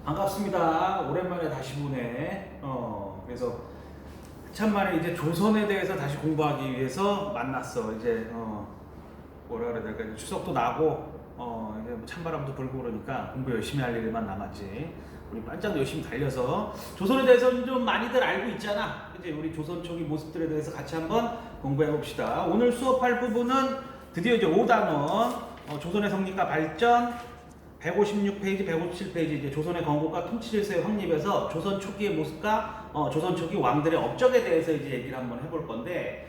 반갑습니다. 오랜만에 다시 보네. 그래서 참만에 이제 조선에 대해서 다시 공부하기 위해서 만났어. 이제 뭐라 그래야 될까? 이제 추석도 나고 이제 뭐 찬바람도 불고 그러니까 공부 열심히 할 일만 남았지. 우리 반짝 열심히 달려서 조선에 대해서 좀 많이들 알고 있잖아. 이제 우리 조선 초기 모습들에 대해서 같이 한번 공부해 봅시다. 오늘 수업할 부분은 드디어 이제 5단원 조선의 성립과 발전 156페이지, 157페이지 이제 조선의 건국과 통치질서의 확립에서 조선 초기의 모습과 조선 초기 왕들의 업적에 대해서 이제 얘기를 한번 해볼 건데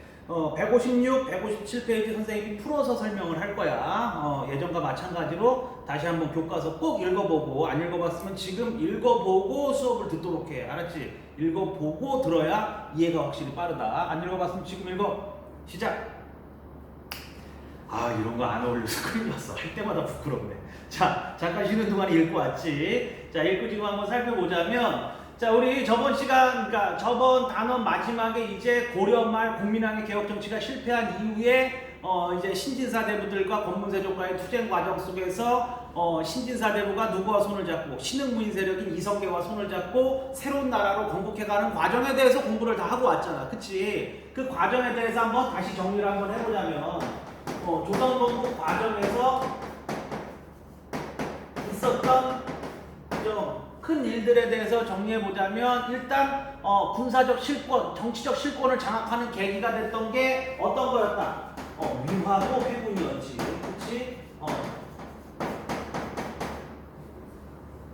156, 157페이지 선생님이 풀어서 설명을 할 거야. 예전과 마찬가지로 다시 한번 교과서 꼭 읽어보고 안 읽어봤으면 지금 읽어보고 수업을 듣도록 해. 알았지? 읽어보고 들어야 이해가 확실히 빠르다. 안 읽어봤으면 지금 읽어. 시작! 이런 거 안 어울려서 큰일 났어. 할 때마다 부끄럽네. 자, 잠깐 쉬는 동안에 읽고 왔지. 자, 읽고 지금 한번 살펴보자면, 자, 우리 저번 시간, 그러니까 저번 단원 마지막에 이제 고려 말 국민왕의 개혁 정치가 실패한 이후에 이제 신진사대부들과 권문세족과의 투쟁 과정 속에서 신진사대부가 누구와 손을 잡고 신흥무인 세력인 이성계와 손을 잡고 새로운 나라로 건국해가는 과정에 대해서 공부를 다 하고 왔잖아. 그치? 그 과정에 대해서 한번 다시 정리를 한번 해보자면 조선 건국 과정에서 있었던 좀 큰 일들에 대해서 정리해보자면 일단 군사적 실권, 정치적 실권을 장악하는 계기가 됐던 게 어떤 거였다? 위화도 회군이었지. 그치?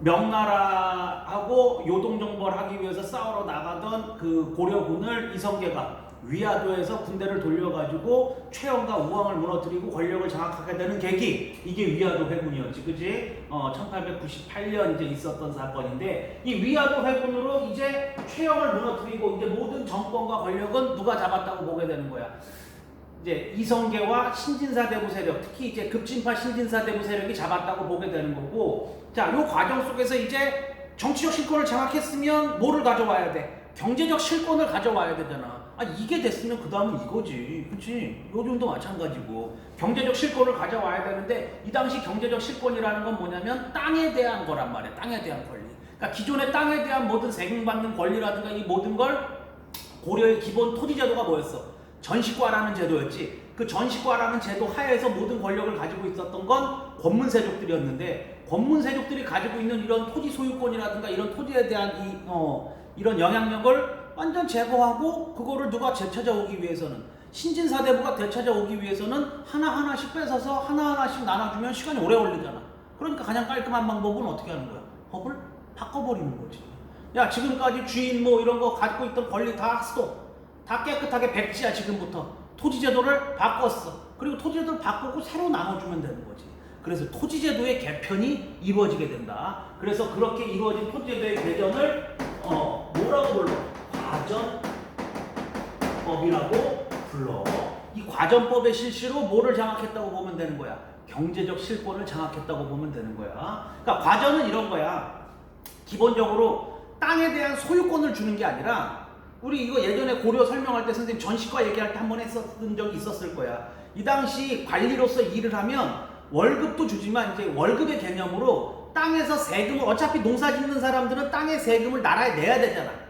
명나라하고 요동정벌 하기 위해서 싸우러 나가던 그 고려군을 이성계가 위화도에서 군대를 돌려가지고 최영과 우왕을 무너뜨리고 권력을 장악하게 되는 계기, 이게 위화도 회군이었지. 그지? 1898년 이제 있었던 사건인데 이 위화도 회군으로 이제 최영을 무너뜨리고 이제 모든 정권과 권력은 누가 잡았다고 보게 되는 거야. 이제 이성계와 신진사대부 세력, 특히 이제 급진파 신진사대부 세력이 잡았다고 보게 되는 거고, 자, 요 과정 속에서 이제 정치적 실권을 장악했으면 뭐를 가져와야 돼? 경제적 실권을 가져와야 되잖아. 이게 됐으면 그 다음은 이거지. 그치? 요즘도 마찬가지고. 경제적 실권을 가져와야 되는데, 이 당시 경제적 실권이라는 건 뭐냐면 땅에 대한 거란 말이야. 땅에 대한 권리. 그러니까 기존의 땅에 대한 모든 세금받는 권리라든가 이 모든 걸 고려의 기본 토지제도가 뭐였어? 전시과라는 제도였지. 그 전시과라는 제도 하에서 모든 권력을 가지고 있었던 건 권문세족들이었는데, 권문세족들이 가지고 있는 이런 토지 소유권이라든가 이런 토지에 대한 이런 영향력을 완전 제거하고 그거를 누가 되찾아오기 위해서는 신진사대부가 되찾아오기 위해서는 하나하나씩 뺏어서 하나하나씩 나눠주면 시간이 오래 걸리잖아. 그러니까 가장 깔끔한 방법은 어떻게 하는 거야? 법을 바꿔버리는 거지. 야, 지금까지 주인 뭐 이런 거 가지고 있던 권리 다 스톱. 다 깨끗하게 백지야. 지금부터 토지제도를 바꿨어. 그리고 토지제도를 바꾸고 새로 나눠주면 되는 거지. 그래서 토지제도의 개편이 이루어지게 된다. 그래서 그렇게 이루어진 토지제도의 개정을 뭐라고 불러? 과전법이라고 불러. 이 과전법의 실시로 뭐를 장악했다고 보면 되는 거야? 경제적 실권을 장악했다고 보면 되는 거야. 그러니까 과전은 이런 거야. 기본적으로 땅에 대한 소유권을 주는 게 아니라, 우리 이거 예전에 고려 설명할 때 선생님 전시과 얘기할 때 한 번 했었던 적이 있었을 거야. 이 당시 관리로서 일을 하면 월급도 주지만 이제 월급의 개념으로 땅에서 세금을, 어차피 농사 짓는 사람들은 땅의 세금을 나라에 내야 되잖아.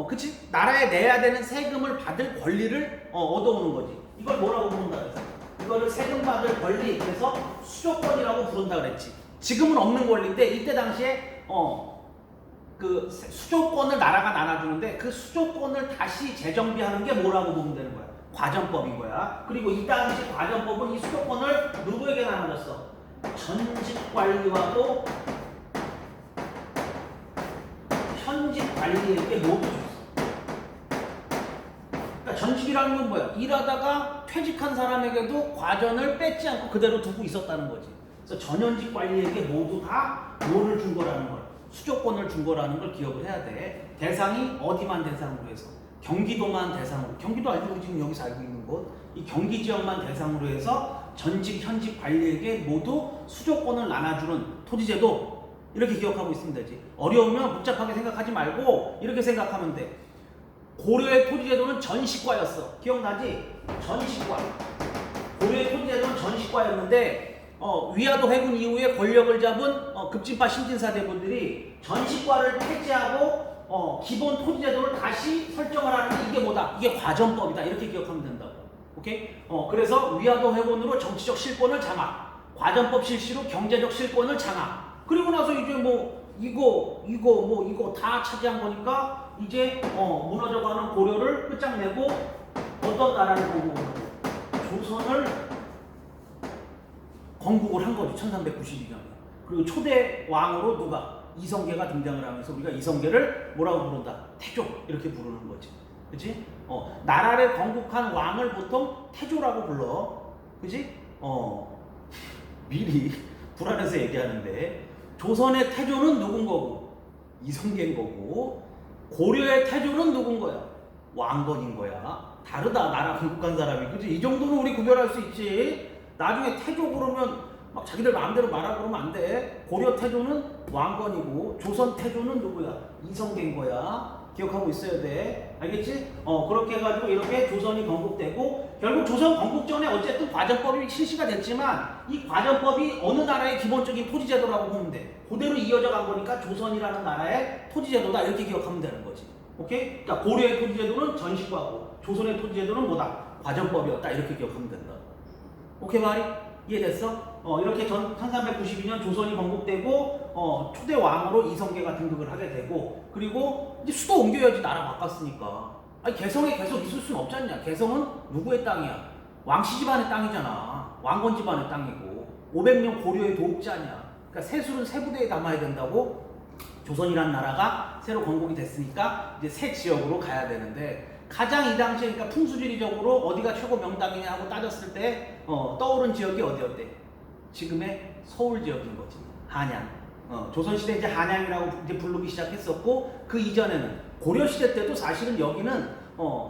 그치? 나라에 내야 되는 세금을 받을 권리를 얻어오는 거지. 이걸 뭐라고 부른다 그랬어? 이거를 세금 받을 권리, 그래서 수조권이라고 부른다 그랬지. 지금은 없는 권리인데 이때 당시에 그 수조권을 나라가 나눠주는데 그 수조권을 다시 재정비하는 게 뭐라고 보면 되는 거야? 과전법인 거야. 그리고 이 당시 과전법은 이 수조권을 누구에게 나눠줬어? 전직관리와도 현직관리에게 모두 줬어. 그러니까 전직이라는 건 뭐야? 일하다가 퇴직한 사람에게도 과전을 뺏지 않고 그대로 두고 있었다는 거지. 그래서 전현직 관리에게 모두 다 뭐를 준 거라는 걸, 수조권을 준 거라는 걸 기억을 해야 돼. 대상이 어디만 대상으로 해서? 경기도만 대상으로. 경기도 아니고 지금 여기서 알고 있는 곳. 이 경기 지역만 대상으로 해서 전직, 현직 관리에게 모두 수조권을 나눠주는 토지제도. 이렇게 기억하고 있으면 되지. 어려우면 복잡하게 생각하지 말고 이렇게 생각하면 돼. 고려의 토지제도는 전시과였어. 기억나지? 전시과. 고려의 토지제도는 전시과였는데 위화도 해군 이후에 권력을 잡은 급진파 신진사대부들이 전시과를 폐지하고 기본 토지제도를 다시 설정을 하는 이게 뭐다? 이게 과전법이다. 이렇게 기억하면 된다고. 오케이? 그래서 위화도 해군으로 정치적 실권을 장악, 과전법 실시로 경제적 실권을 장악. 그리고 나서 이제 뭐 이거 다 차지한 거니까 이제 무너져가는 고려를 끝장내고 어떤 나라를 보고 조선을 건국을 한 거죠. 1392년에. 그리고 초대 왕으로 누가? 이성계가 등장을 하면서 우리가 이성계를 뭐라고 부른다? 태조 이렇게 부르는 거지. 그치? 나라를 건국한 왕을 보통 태조라고 불러. 그치? 미리 불안해서 얘기하는데 조선의 태조는 누군 거고? 이성계인 거고, 고려의 태조는 누군 거야? 왕건인 거야. 다르다. 나라 건국한 사람이. 그치? 이 정도는 우리 구별할 수 있지. 나중에 태조 그러면 막 자기들 마음대로 말하고 그러면 안 돼. 고려 태조는 왕건이고 조선 태조는 누구야? 이성계인 거야. 기억하고 있어야 돼. 알겠지? 그렇게 해가지고 이렇게 조선이 건국되고 결국 조선 건국 전에 어쨌든 과전법이 실시가 됐지만 이 과전법이 어느 나라의 기본적인 토지제도라고 보면 돼. 그대로 이어져 간 거니까 조선이라는 나라의 토지제도다. 이렇게 기억하면 되는 거지. 오케이? 그러니까 고려의 토지제도는 전시과고 조선의 토지제도는 뭐다? 과전법이었다. 이렇게 기억하면 된다. 오케이 말이? 이해됐어? 이렇게 1392년 조선이 건국되고 초대 왕으로 이성계가 등극을 하게 되고 그리고 이제 수도 옮겨야지. 나라 바꿨으니까. 아니 개성에 계속 있을 수는 없지 않냐. 개성은 누구의 땅이야? 왕씨 집안의 땅이잖아. 왕건 집안의 땅이고 500명 고려의 도읍자냐. 그러니까 세술은 세 부대에 담아야 된다고. 조선이란 나라가 새로 건국이 됐으니까 이제 새 지역으로 가야 되는데 가장 이 당시에 그러니까 풍수지리적으로 어디가 최고 명당이냐 하고 따졌을 때 떠오른 지역이 어디였대? 지금의 서울 지역인 거지. 한양. 조선시대 이제 한양이라고 이제 부르기 시작했었고 그 이전에는 고려시대 때도 사실은 여기는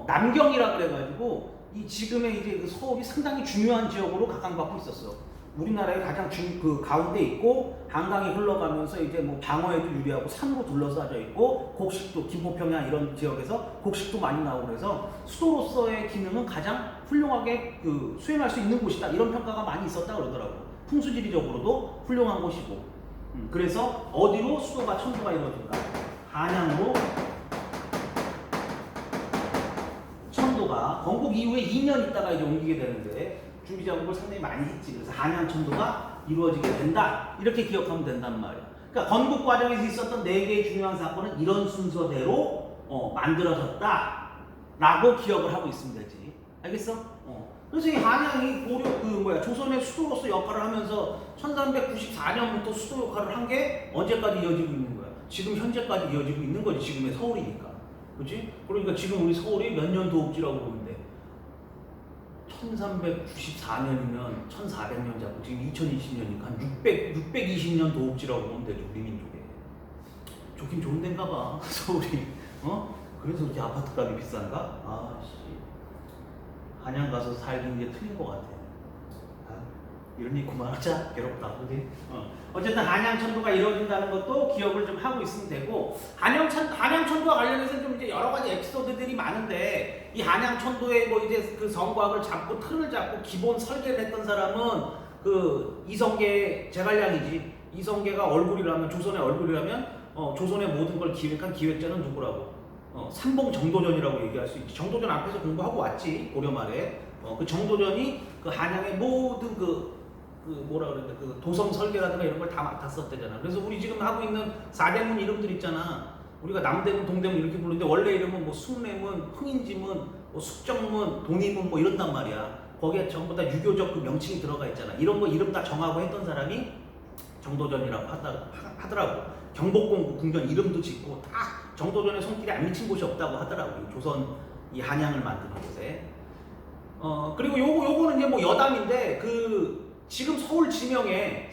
남경이라 그래가지고 이 지금의 이제 그 서울이 상당히 중요한 지역으로 각광받고 있었어. 우리나라의 가장 그 가운데 있고 한강이 흘러가면서 이제 뭐 방어에도 유리하고 산으로 둘러싸여 있고 곡식도 김포평야 이런 지역에서 곡식도 많이 나오고 그래서 수도로서의 기능은 가장 훌륭하게 그 수행할 수 있는 곳이다. 이런 평가가 많이 있었다 그러더라고. 풍수지리적으로도 훌륭한 곳이고. 그래서 어디로 수도가 천도가 이루어진다. 한양으로 천도가 건국 이후에 2년 있다가 이제 옮기게 되는데 준비 작업을 상당히 많이 했지. 그래서 한양 천도가 이루어지게 된다. 이렇게 기억하면 된단 말이야. 그러니까 건국 과정에서 있었던 4개의 중요한 사건은 이런 순서대로 만들어졌다. 라고 기억을 하고 있으면 되지. 알겠어? 그래서 이 한양이 조선의 수도로서 역할을 하면서 1394년부터 수도 역할을 한 게 언제까지 이어지고 있는 거야? 지금 현재까지 이어지고 있는 거지. 지금의 서울이니까. 그렇지? 그러니까 지금 우리 서울이 몇 년 도읍지라고 보는데 1394년이면 1400년 잡고 지금 2020년이니까 한 620년 도읍지라고 보면 되죠. 우리 민족에. 좋긴 좋은 데인가 봐. 서울이. 그래서 그렇게 아파트값이 비싼가? 아씨. 한양 가서 살긴 이제 틀린 것 같아. 이런 얘기 그만하자. 괴롭다. 그지? 어쨌든 한양천도가 이루어진다는 것도 기억을 좀 하고 있으면 되고 한양천도와 관련해서 좀 이제 여러 가지 에피소드들이 많은데 이 한양천도의 뭐 이제 그 성곽을 잡고 틀을 잡고 기본 설계를 했던 사람은 그 이성계 제갈량이지. 이성계가 얼굴이라면 조선의 얼굴이라면 조선의 모든 걸 기획한 기획자는 누구라고? 삼봉 정도전이라고 얘기할 수 있지. 정도전 앞에서 공부하고 왔지. 고려 말에. 그 정도전이 그 한양의 모든 그 뭐라 그러는데 그 도성 설계라든가 이런 걸 다 맡았었대잖아. 그래서 우리 지금 하고 있는 4대문 이름들 있잖아. 우리가 남대문, 동대문 이렇게 부르는데 원래 이름은 뭐 숭례문, 흥인지문, 뭐 숙정문, 동이문 뭐 이런단 말이야. 거기에 전부 다 유교적 그 명칭이 들어가 있잖아. 이런 거 이름 다 정하고 했던 사람이 정도전이라고 하더라고. 경복궁 궁전 이름도 짓고 다 정도전에 손길이 안 미친 곳이 없다고 하더라고. 조선 이 한양을 만드는 곳에. 그리고 요거는 이제 뭐 여담인데 지금 서울 지명에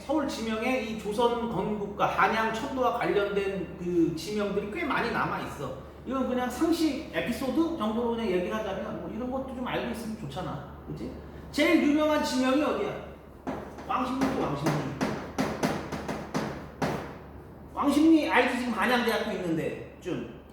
이 조선 건국과 한양 천도와 관련된 그 지명들이 꽤 많이 남아 있어. 이건 그냥 상식 에피소드 정도로 그냥 얘기를 하자면 뭐 이런 것도 좀 알고 있으면 좋잖아. 그치? 제일 유명한 지명이 어디야? 왕십리도 왕십리 알지? 지금 한양대학교 있는데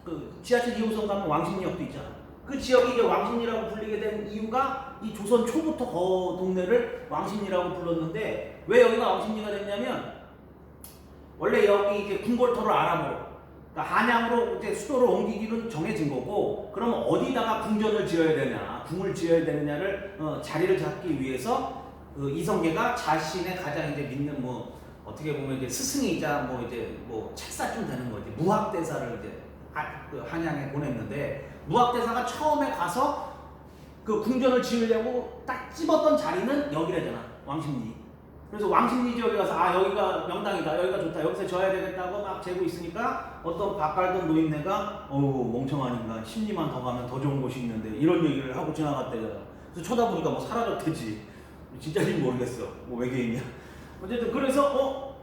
그 지하철 2호선 가면 왕십리역도 있잖아. 그 지역이 이제 왕십리라고 불리게 된 이유가 이 조선 초부터 그 동네를 왕십리라고 불렀는데 왜 여기가 왕십리가 됐냐면 원래 여기 이제 궁궐터를 알아보러 그러니까 한양으로 이제 수도를 옮기기는 정해진 거고 그러면 어디다가 궁전을 지어야 되냐 궁을 지어야 되느냐를 자리를 잡기 위해서 이성계가 자신의 가장 이제 믿는 뭐 어떻게 보면 이제 스승이자 뭐 이제 뭐 책사쯤 되는 거지 무학대사를 이제 한양에 보냈는데 무학대사가 처음에 가서 그 궁전을 지으려고 딱 집었던 자리는 여기래잖아 왕십리. 그래서 왕십리 지역에 가서 아 여기가 명당이다 여기가 좋다 여기서 져야 되겠다고 막 재고 있으니까 어떤 바깔던 노인네가 어우 멍청하니까 십리만 더 가면 더 좋은 곳이 있는데 이런 얘기를 하고 지나갔대요. 그래서 쳐다보니까 뭐 사라졌대지 진짜인지 모르겠어 뭐 외계인이야. 어쨌든 그래서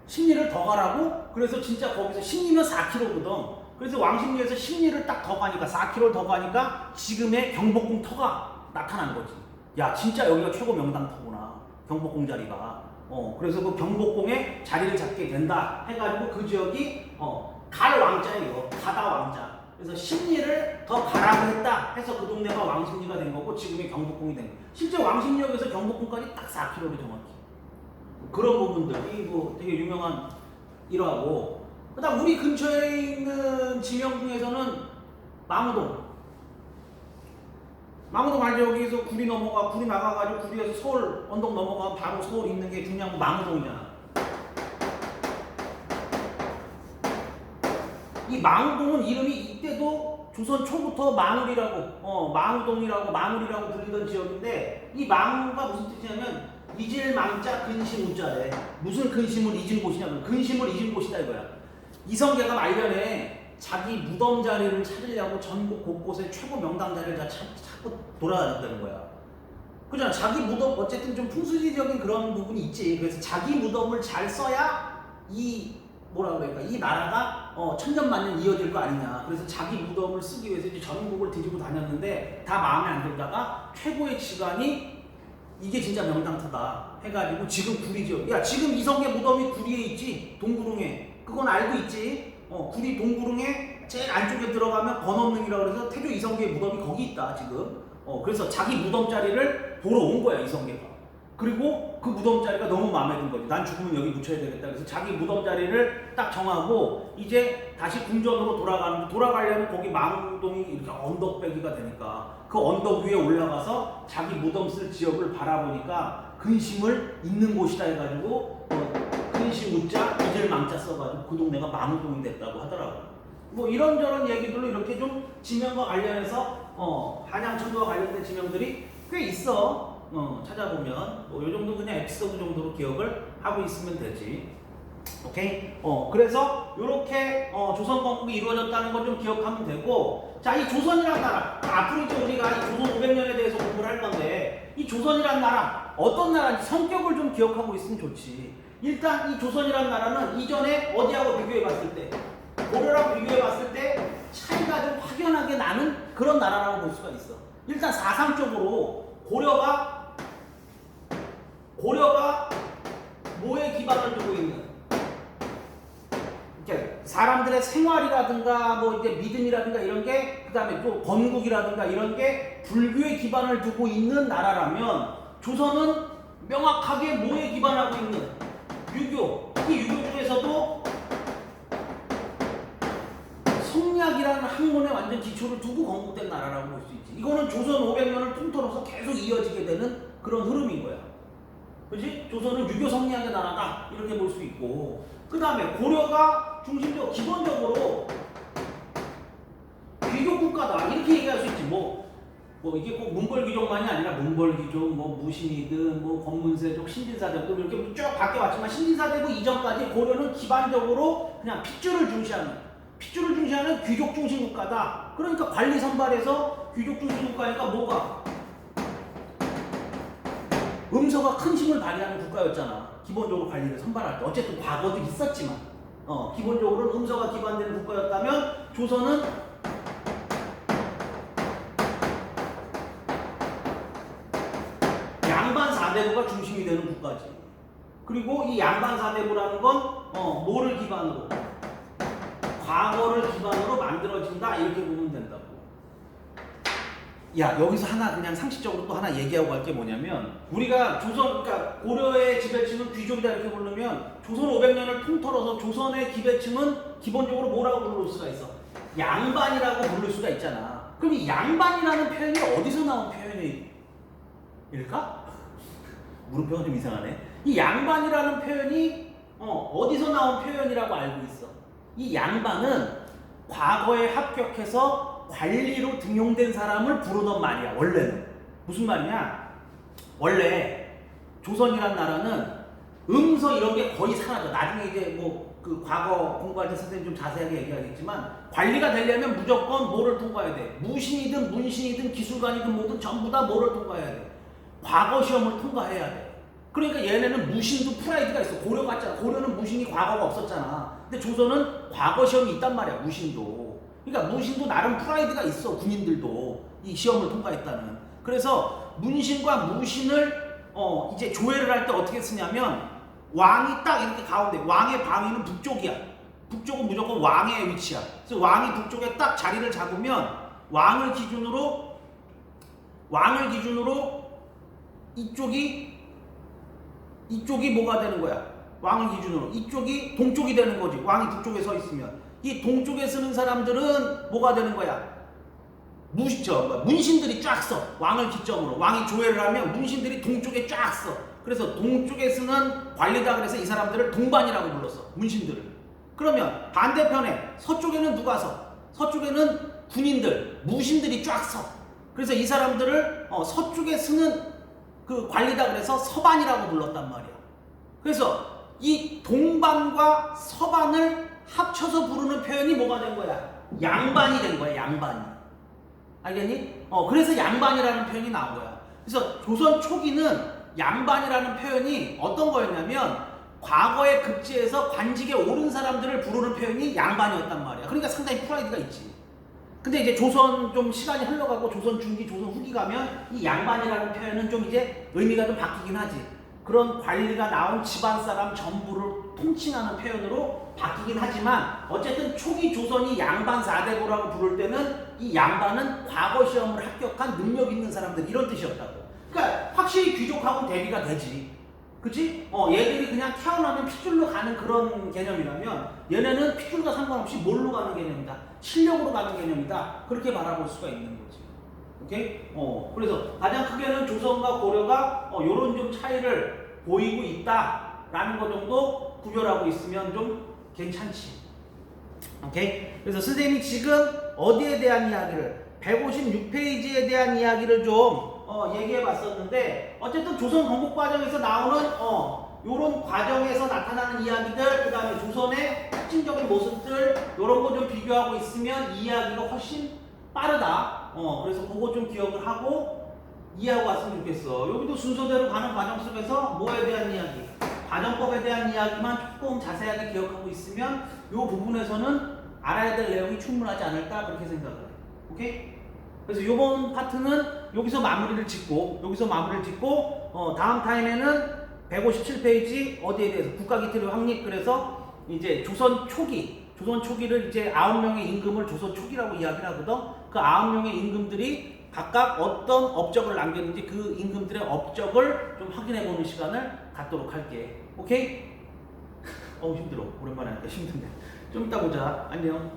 십리를 더 가라고? 그래서 진짜 거기서 십리면 4km거든. 그래서 왕십리에서 십리를 딱 더 가니까 4km를 더 가니까 지금의 경복궁 터가 나타난 거지. 야 진짜 여기가 최고 명당 터구나 경복궁 자리가. 그래서 그 경복궁에 자리를 잡게 된다 해가지고 그 지역이 갈 왕자예요. 가다 왕자. 그래서 십리를 더 가라고 했다 해서 그 동네가 왕십리가 된 거고 지금의 경복궁이 된 거고 실제 왕십리역에서 경복궁까지 딱 4km를 정확히. 그런 부분들이 뭐 되게 유명한 일화고 그다음 우리 근처에 있는 지명 중에서는 망우동 알죠? 여기서 구리 나가가지고 구리에서 서울 언덕 넘어가면 바로 서울 있는 게 중요한 망우동이잖아. 이 망우동은 이름이 이때도 조선 초부터 망우동이라고 마물이라고 불리던 지역인데 이 망우가 무슨 뜻이냐면 잊을망자 근심우자래. 무슨 근심을 잊은 곳이냐면 근심을 잊은 곳이다 이거야. 이성계가 말년에 자기 무덤 자리를 찾으려고 전국 곳곳에 최고 명당 자리를 찾고 돌아다녔다는 거야. 그잖아. 자기 무덤 어쨌든 좀 풍수지적인 그런 부분이 있지. 그래서 자기 무덤을 잘 써야 이 나라가 천년만년 이어질 거 아니냐. 그래서 자기 무덤을 쓰기 위해서 이제 전국을 뒤지고 다녔는데 다 마음에 안 들다가 최고의 지간이 이게 진짜 명당터다 해가지고 지금 구리 지역. 야 지금 이성계 무덤이 구리에 있지. 동구릉에. 그건 알고 있지. 구리 동구릉에 제일 안쪽에 들어가면 번업릉이라고 해서 태조 이성계 무덤이 거기 있다 지금. 그래서 자기 무덤 자리를 보러 온 거야 이성계가. 그리고 그 무덤 자리가 너무 마음에 든 거지. 난 죽으면 여기 묻혀야 되겠다. 그래서 자기 무덤 자리를 딱 정하고 이제 다시 궁전으로 돌아가려면 거기 망우동이 이렇게 언덕배기가 되니까 그 언덕 위에 올라가서 자기 무덤 쓸 지역을 바라보니까 근심을 잊는 곳이다 해가지고 근심 우자 잊을망자 써가지고 그 동네가 망우동이 됐다고 하더라고. 뭐 이런저런 얘기들로 이렇게 좀 지명과 관련해서 한양천도와 관련된 지명들이 꽤 있어. 찾아보면 뭐 요 정도 그냥 에피소드 정도로 기억을 하고 있으면 되지. 오케이? 그래서 요렇게 조선 건국이 이루어졌다는 걸 좀 기억하면 되고 자, 이 조선이란 나라 앞으로 이제 우리가 이 조선 500년에 대해서 공부를 할 건데 이 조선이란 나라 어떤 나라인지 성격을 좀 기억하고 있으면 좋지. 일단 이 조선이란 나라는 이전에 어디하고 비교해 봤을 때 고려랑 비교해 봤을 때 차이가 좀 확연하게 나는 그런 나라라고 볼 수가 있어. 일단 사상적으로 고려가 뭐에 기반을 두고 있는 이렇게 사람들의 생활이라든가 뭐 이제 믿음이라든가 이런 게 그다음에 또 건국이라든가 이런 게 불교에 기반을 두고 있는 나라라면 조선은 명확하게 뭐에 기반하고 있는 유교. 이 유교 중에서도 성리학이라는 학문에 완전 기초를 두고 건국된 나라라고 볼 수 있지. 이거는 조선 500년을 통틀어서 계속 이어지게 되는 그런 흐름인 거야. 그렇지? 조선은 유교 성리학의 나라다 이렇게 볼 수 있고 그 다음에 고려가 중심적으로 기본적으로 귀족 국가다 이렇게 얘기할 수 있지. 뭐 이게 꼭 문벌귀족만이 아니라 문벌귀족, 뭐 무신이든 뭐 권문세족, 신진사대부 이렇게 쭉 바뀌어왔지만 신진사대부 이전까지 고려는 기반적으로 그냥 핏줄을 중시하는 귀족 중심 국가다. 그러니까 관리 선발에서 귀족 중심 국가니까 뭐가 음서가 큰 힘을 발휘하는 국가였잖아. 기본적으로 관리를 선발할 때. 어쨌든 과거도 있었지만 기본적으로 음서가 기반되는 국가였다면 조선은 양반 사대부가 중심이 되는 국가지. 그리고 이 양반 사대부라는 건 뭐를 기반으로? 과거를 기반으로 만들어진다 이렇게 보면 된다고. 야, 여기서 하나 그냥 상식적으로 또 하나 얘기하고 갈 게 뭐냐면, 우리가 조선, 그러니까 고려의 지배층은 귀족이다 이렇게 부르면 조선 500년을 통틀어서 조선의 지배층은 기본적으로 뭐라고 부를 수가 있어? 양반이라고 부를 수가 있잖아. 그럼 이 양반이라는 표현이 어디서 나온 표현일까? 물음표가 좀 이상하네. 이 양반이라는 표현이 어디서 나온 표현이라고 알고 있어? 이 양반은 과거에 합격해서 관리로 등용된 사람을 부르던 말이야. 원래는 무슨 말이냐? 원래 조선이란 나라는 음서 이런 게 거의 사라져. 나중에 이제 뭐 그 과거 공부할 때 선생님 좀 자세하게 얘기하겠지만, 관리가 되려면 무조건 뭐를 통과해야 돼? 무신이든 문신이든 기술관이든 뭐든 전부 다 뭐를 통과해야 돼? 과거 시험을 통과해야 돼. 그러니까 얘네는 무신도 프라이드가 있어. 고려 같잖아. 고려는 무신이 과거가 없었잖아. 근데 조선은 과거 시험이 있단 말이야. 무신도. 그러니까 무신도 나름 프라이드가 있어. 군인들도 이 시험을 통과했다는. 그래서 문신과 무신을 이제 조회를 할 때 어떻게 쓰냐면, 왕이 딱 이렇게 가운데, 왕의 방위는 북쪽이야. 북쪽은 무조건 왕의 위치야. 그래서 왕이 북쪽에 딱 자리를 잡으면 왕을 기준으로 이쪽이 뭐가 되는 거야? 왕을 기준으로 이쪽이 동쪽이 되는 거지. 왕이 북쪽에 서 있으면 이 동쪽에 쓰는 사람들은 뭐가 되는 거야? 문신들이 쫙 써. 왕을 기점으로 왕이 조회를 하면 문신들이 동쪽에 쫙 써. 그래서 동쪽에 쓰는 관리다 그래서 이 사람들을 동반이라고 불렀어. 문신들을. 그러면 반대편에 서쪽에는 누가 서? 서쪽에는 군인들, 무신들이 쫙 서. 그래서 이 사람들을 서쪽에 쓰는 그 관리다 그래서 서반이라고 불렀단 말이야. 그래서 이 동반과 서반을 합쳐서 부르는 표현이 뭐가 된 거야? 양반이 된 거야. 양반이. 알겠니? 그래서 양반이라는 표현이 나온 거야. 그래서 조선 초기는 양반이라는 표현이 어떤 거였냐면, 과거에 급제해서 관직에 오른 사람들을 부르는 표현이 양반이었단 말이야. 그러니까 상당히 프라이드가 있지. 근데 이제 조선 좀 시간이 흘러가고 조선 중기, 조선 후기 가면 이 양반이라는 표현은 좀 이제 의미가 좀 바뀌긴 하지. 그런 관리가 나온 집안 사람 전부를 통칭하는 표현으로 바뀌긴 하지만, 어쨌든 초기 조선이 양반 4대부라고 부를 때는 이 양반은 과거 시험을 합격한 능력 있는 사람들, 이런 뜻이었다고. 그러니까 확실히 귀족하고 대비가 되지. 그치? 얘들이 그냥 태어나면 핏줄로 가는 그런 개념이라면, 얘네는 핏줄과 상관없이 뭘로 가는 개념이다? 실력으로 가는 개념이다. 그렇게 바라볼 수가 있는 거지. 오케이? 그래서 가장 크게는 조선과 고려가 요런 좀 차이를 보이고 있다라는 거 정도 구별하고 있으면 좀 괜찮지. 오케이? 그래서 선생님이 지금 어디에 대한 이야기를, 156페이지에 대한 이야기를 좀 얘기해 봤었는데, 어쨌든 조선 건국 과정에서 나오는 요런 과정에서 나타나는 이야기들, 그 다음에 조선의 특징적인 모습들, 요런 거 좀 비교하고 있으면 이 이야기가 훨씬 빠르다. 그래서 그거 좀 기억을 하고 이해하고 왔으면 좋겠어. 여기도 순서대로 가는 과정 속에서 뭐에 대한 이야기, 가정법에 대한 이야기만 조금 자세하게 기억하고 있으면 요 부분에서는 알아야 될 내용이 충분하지 않을까, 그렇게 생각을 해. 오케이? 그래서 요번 파트는 여기서 마무리를 짓고 다음 타임에는 157페이지 어디에 대해서 국가기틀의 확립, 그래서 이제 조선 초기를 이제 9명의 임금을 조선 초기라고 이야기를 하거든. 그 9명의 임금들이 각각 어떤 업적을 남겼는지 그 임금들의 업적을 좀 확인해 보는 시간을 갖도록 할게. 오케이? 힘들어. 오랜만에 하니까 힘드네. 좀 이따 보자. 안녕.